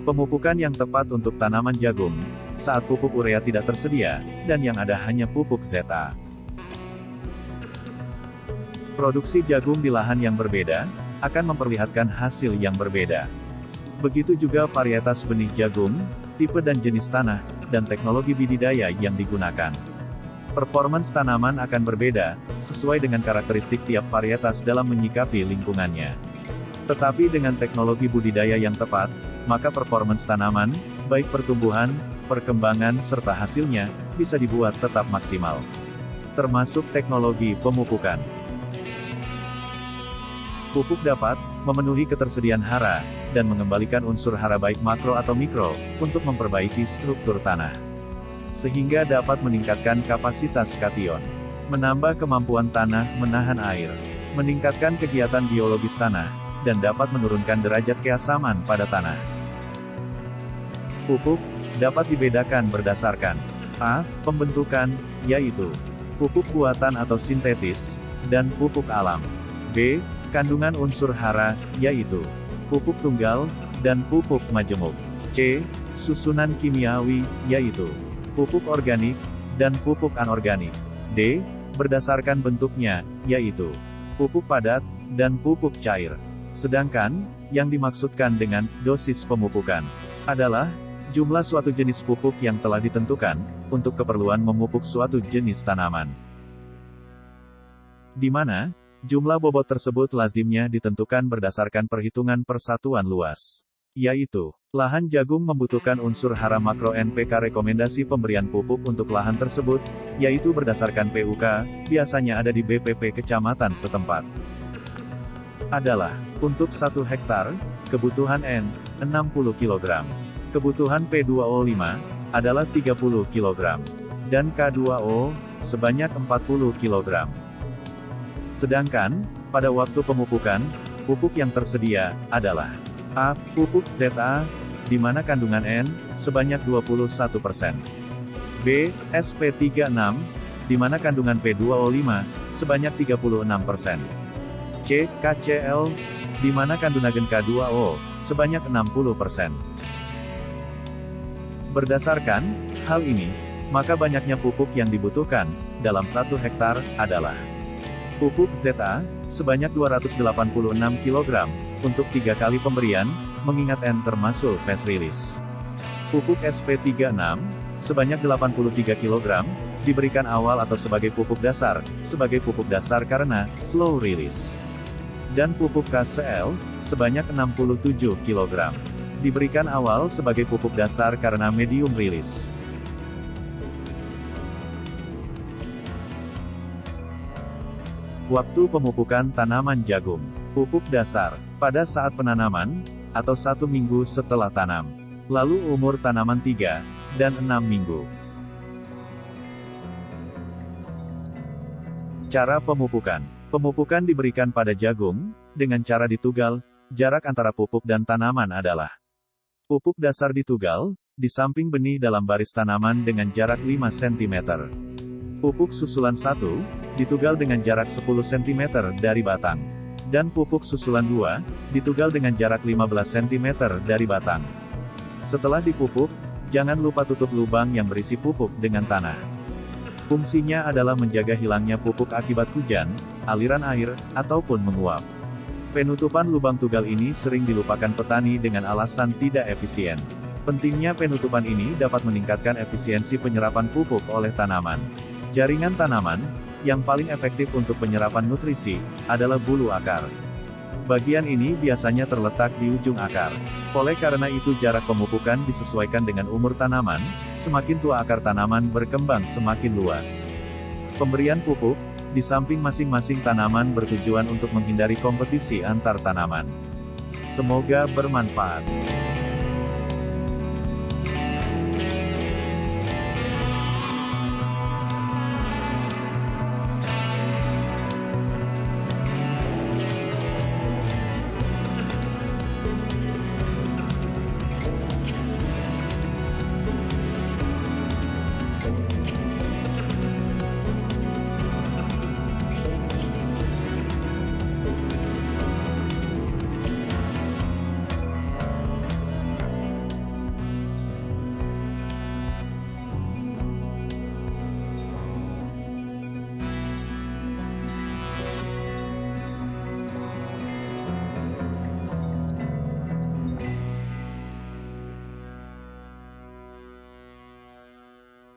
Pemupukan yang tepat untuk tanaman jagung, saat pupuk urea tidak tersedia, dan yang ada hanya pupuk ZA. Produksi jagung di lahan yang berbeda, akan memperlihatkan hasil yang berbeda. Begitu juga varietas benih jagung, tipe dan jenis tanah, dan teknologi budidaya yang digunakan. Performance tanaman akan berbeda, sesuai dengan karakteristik tiap varietas dalam menyikapi lingkungannya. Tetapi dengan teknologi budidaya yang tepat, maka performance tanaman, baik pertumbuhan, perkembangan serta hasilnya, bisa dibuat tetap maksimal. Termasuk teknologi pemupukan. Pupuk dapat memenuhi ketersediaan hara, dan mengembalikan unsur hara baik makro atau mikro, untuk memperbaiki struktur tanah. Sehingga dapat meningkatkan kapasitas kation, menambah kemampuan tanah menahan air, meningkatkan kegiatan biologis tanah, dan dapat menurunkan derajat keasaman pada tanah. Pupuk dapat dibedakan berdasarkan A. Pembentukan, yaitu pupuk buatan atau sintetis, dan pupuk alam. B. Kandungan unsur hara, yaitu pupuk tunggal, dan pupuk majemuk. C. Susunan kimiawi, yaitu pupuk organik, dan pupuk anorganik. D. Berdasarkan bentuknya, yaitu pupuk padat, dan pupuk cair. Sedangkan, yang dimaksudkan dengan dosis pemupukan adalah jumlah suatu jenis pupuk yang telah ditentukan untuk keperluan memupuk suatu jenis tanaman. Di mana jumlah bobot tersebut lazimnya ditentukan berdasarkan perhitungan persatuan luas. Yaitu, lahan jagung membutuhkan unsur hara makro NPK. Rekomendasi pemberian pupuk untuk lahan tersebut, yaitu berdasarkan PUK, biasanya ada di BPP kecamatan setempat. Adalah, untuk 1 hektar, kebutuhan N, 60 kg. Kebutuhan P2O5, adalah 30 kg. Dan K2O, sebanyak 40 kg. Sedangkan, pada waktu pemupukan, pupuk yang tersedia, adalah A. Pupuk ZA, di mana kandungan N, sebanyak 21%. B. SP36, di mana kandungan P2O5, sebanyak 36%. C. KCl, di mana kandungan K2O, sebanyak 60%. Berdasarkan hal ini, maka banyaknya pupuk yang dibutuhkan dalam 1 hektar adalah pupuk ZA, sebanyak 286 kg, untuk 3 kali pemberian, mengingat N termasuk fast release. Pupuk SP36, sebanyak 83 kg, diberikan awal atau sebagai pupuk dasar karena slow release. Dan pupuk KCl, sebanyak 67 kg, diberikan awal sebagai pupuk dasar karena medium release. Waktu pemupukan tanaman jagung. Pupuk dasar, pada saat penanaman, atau 1 minggu setelah tanam. Lalu umur tanaman 3 dan 6 minggu. Cara pemupukan. Pemupukan diberikan pada jagung, dengan cara ditugal. Jarak antara pupuk dan tanaman adalah pupuk dasar ditugal, di samping benih dalam baris tanaman dengan jarak 5 cm. Pupuk susulan 1, ditugal dengan jarak 10 cm dari batang. Dan pupuk susulan 2, ditugal dengan jarak 15 cm dari batang. Setelah dipupuk, jangan lupa tutup lubang yang berisi pupuk dengan tanah. Fungsinya adalah menjaga hilangnya pupuk akibat hujan, aliran air, ataupun menguap. Penutupan lubang tugal ini sering dilupakan petani dengan alasan tidak efisien. Pentingnya penutupan ini dapat meningkatkan efisiensi penyerapan pupuk oleh tanaman. Jaringan tanaman, yang paling efektif untuk penyerapan nutrisi, adalah bulu akar. Bagian ini biasanya terletak di ujung akar. Oleh karena itu jarak pemupukan disesuaikan dengan umur tanaman, semakin tua akar tanaman berkembang semakin luas. Pemberian pupuk, di samping masing-masing tanaman bertujuan untuk menghindari kompetisi antar tanaman. Semoga bermanfaat.